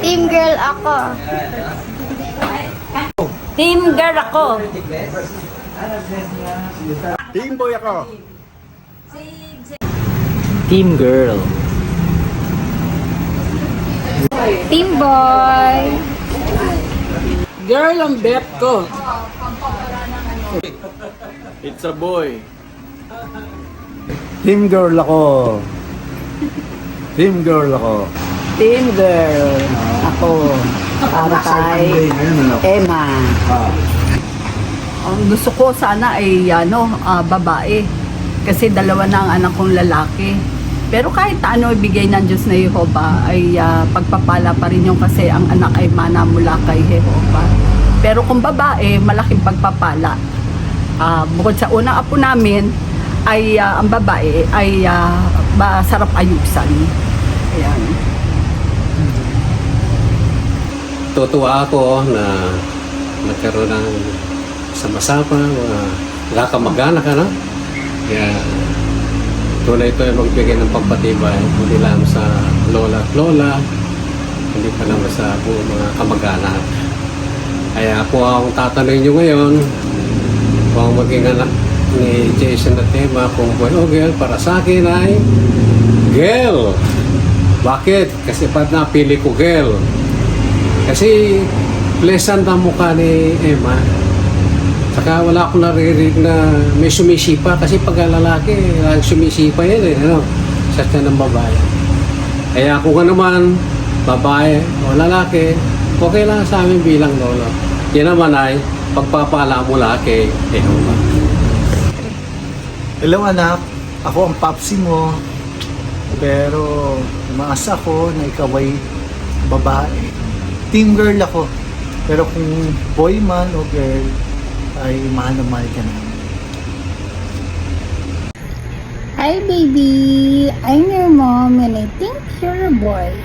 Team girl ako. Team girl ako. Team boy ako. Team girl. Team boy. Girl ang bet ko. It's a boy. Team girl ako. Team girl ako. Team girl. Ako. Para kay Emma. Ang gusto ko sana ay babae. Kasi dalawa na ang anak kong lalaki. Pero kahit ano ibigay ng Diyos na Jehova ay pagpapala pa rin yung kasi ang anak ay mana mula kay Jehova. Pero kung babae, malaking pagpapala. Bukod sa unang apo namin, ay ang babae ay masarap ayusan. Ayan. Tutuwa ako na nagkaroon ng sama-sama, nakakamag-anak, ano? Kaya tunay ito ay magbigay ng pampatibay, hindi lang sa lola at lola, hindi pa naman sa buong mga kamag-anak. Kaya po ang tatanungin nyo ngayon, kung ang maging anak ni Jason at Emma, kung boy o girl, para sa akin ay girl. Bakit? Kasi ba't napili ko girl? Kasi pleasant ang mukha ni Emma. Saka wala akong naririnig na may sumisipa. Kasi pag lalaki, sumisipa yan ano, sa tiyan ng babae. Kaya kung naman, babae o lalaki, okay lang sa amin bilang lolo. Yan naman ay pagpapala mula kay Emma. Hello anak, ako ang papsi mo. Pero umaasa ko na ikaw ay babae. Team girl ako. Pero kung boy man o girl, ay mahal na mahal ka na. Hi baby, I'm your mom and I think you're a boy.